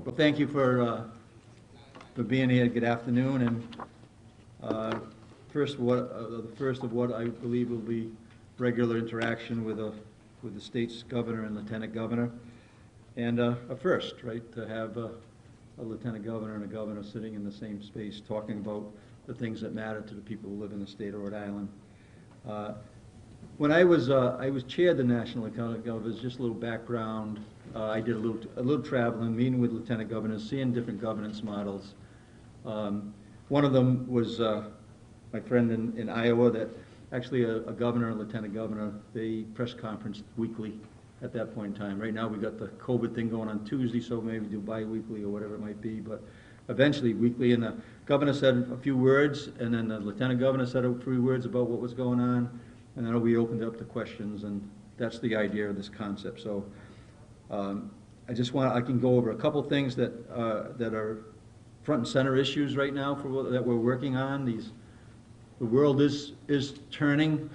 Well, thank you for being here. Good afternoon, and the first of what I believe will be regular interaction with the state's governor and lieutenant governor, and a first, right, to have a lieutenant governor and a governor sitting in the same space talking about the things that matter to the people who live in the state of Rhode Island. When I was chaired the National Lieutenant Governors, just a little background. I did a little traveling, meeting with lieutenant governors, seeing different governance models. One of them was my friend in Iowa, that actually a governor and lieutenant governor, they press conference weekly at that point in time. Right now we got the COVID thing going on Tuesday, so maybe do bi-weekly or whatever it might be, but eventually weekly. And the governor said a few words, and then the lieutenant governor said a few words about what was going on, and then we opened up to questions, and that's the idea of this concept. So I can go over a couple things that are front and center issues right now that we're working on. The world is turning.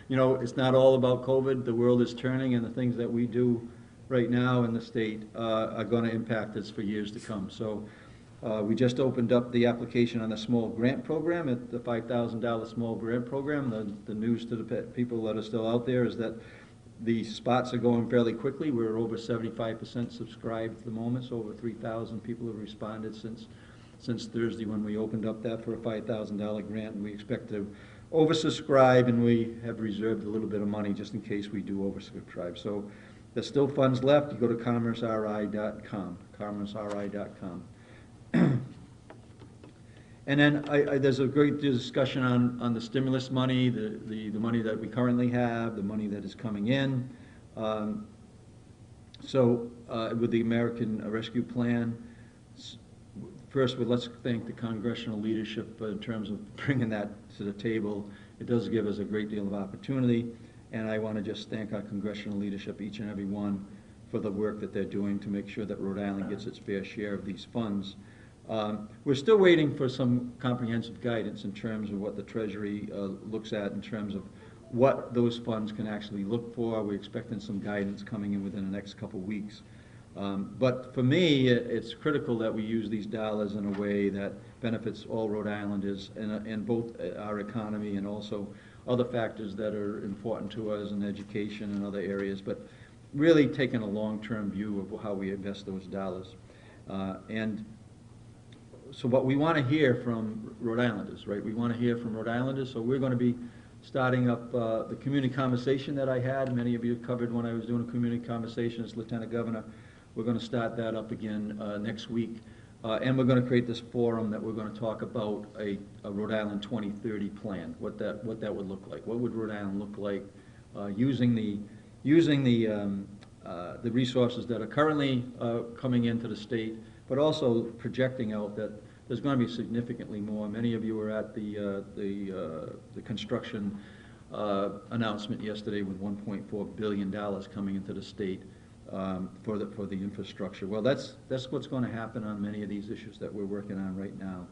You know, it's not all about COVID. The world is turning, and the things that we do right now in the state are going to impact us for years to come. So we just opened up the application on the small grant program, at the $5,000 small grant program. The news to the people that are still out there is that the spots are going fairly quickly. We're over 75% subscribed at the moment, so over 3,000 people have responded since Thursday when we opened up that for a $5,000 grant, and we expect to oversubscribe, and we have reserved a little bit of money just in case we do oversubscribe. So there's still funds left. You go to commerceri.com, commerceri.com. And then there's a great discussion on the stimulus money, the money that we currently have, the money that is coming in. With the American Rescue Plan, first, let's thank the congressional leadership in terms of bringing that to the table. It does give us a great deal of opportunity, and I want to just thank our congressional leadership, each and every one, for the work that they're doing to make sure that Rhode Island gets its fair share of these funds. We're still waiting for some comprehensive guidance in terms of what the Treasury looks at in terms of what those funds can actually look for. We're expecting some guidance coming in within the next couple weeks. But for me, it's critical that we use these dollars in a way that benefits all Rhode Islanders and both our economy and also other factors that are important to us in education and other areas, but really taking a long-term view of how we invest those dollars. So what we want to hear from Rhode Islanders, right? We want to hear from Rhode Islanders, so we're going to be starting up the community conversation that I had. Many of you covered when I was doing a community conversation as Lieutenant Governor. We're going to start that up again next week. And we're going to create this forum that we're going to talk about a Rhode Island 2030 plan, what that would look like. What would Rhode Island look like using the resources that are currently coming into the state, but also projecting out that there's going to be significantly more. Many of you were at the construction announcement yesterday with $1.4 billion coming into the state for the infrastructure. Well, that's what's going to happen on many of these issues that we're working on right now.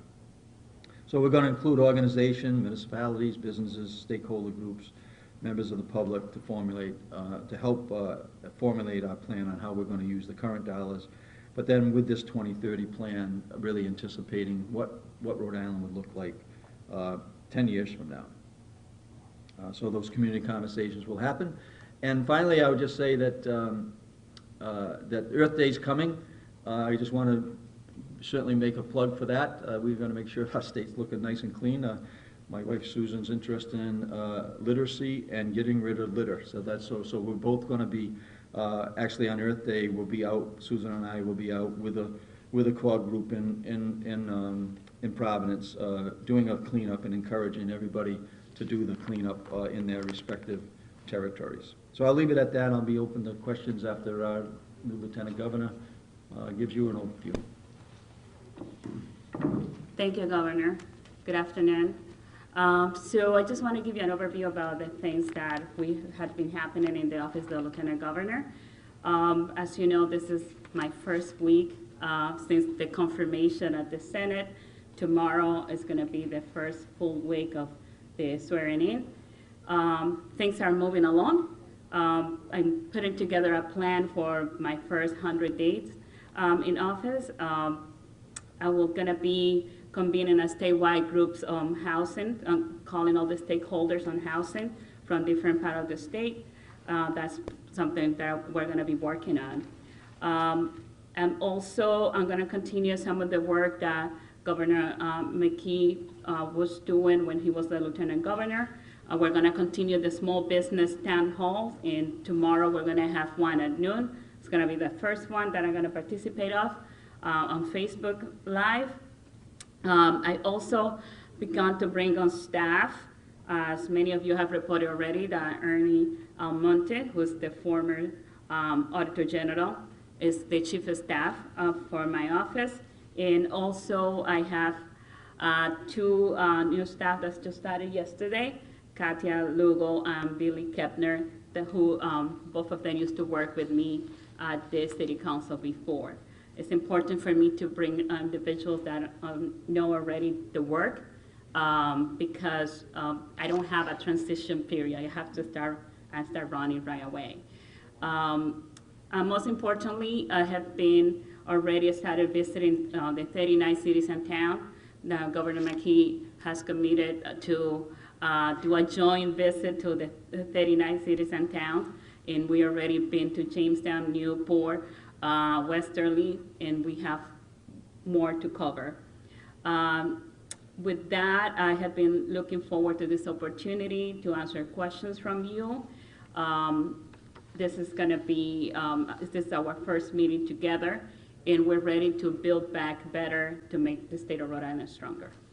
So we're going to include organizations, municipalities, businesses, stakeholder groups, members of the public to help formulate our plan on how we're going to use the current dollars. But then with this 2030 plan, really anticipating what Rhode Island would look like 10 years from now. So those community conversations will happen. And finally, I would just say that that Earth Day is coming. I just want to certainly make a plug for that. We're going to make sure our state's looking nice and clean. My wife Susan's interested in literacy and getting rid of litter. So we're both going to be actually on Earth Day. We'll be out. Susan and I will be out with a quad group in Providence, doing a cleanup and encouraging everybody to do the cleanup in their respective territories. So I'll leave it at that. I'll be open to questions after our new Lieutenant Governor gives you an overview. Thank you, Governor. Good afternoon. So I just want to give you an overview about the things that had been happening in the office of the Lieutenant Governor. As you know, this is my first week since the confirmation at the Senate. Tomorrow is going to be the first full week of the swearing in. Things are moving along. I'm putting together a plan for my first 100 days. in office, I will gonna be convening a statewide groups on housing, calling all the stakeholders on housing from different part of the state. That's something that we're gonna be working on. And also, I'm gonna continue some of the work that Governor McKee was doing when he was the Lieutenant Governor. We're gonna continue the small business town hall, and tomorrow we're gonna have one at noon. It's gonna be the first one that I'm gonna participate of on Facebook Live. I also began to bring on staff. As many of you have reported already, that Ernie Almonte, who's the former Auditor General, is the chief of staff for my office. And also I have two new staff that just started yesterday, Katia Lugo and Billy Kepner, who both of them used to work with me at the city council before. It's important for me to bring individuals that know already the work because I don't have a transition period. I have to start running right away. Most importantly, I have been already started visiting the 39 cities and towns. Now, Governor McKee has committed to do a joint visit to the 39 cities and towns, and we already been to Jamestown, Newport, Westerly, and we have more to cover. With that, I have been looking forward to this opportunity to answer questions from you. This is going to be, this is our first meeting together, and we're ready to build back better to make the state of Rhode Island stronger.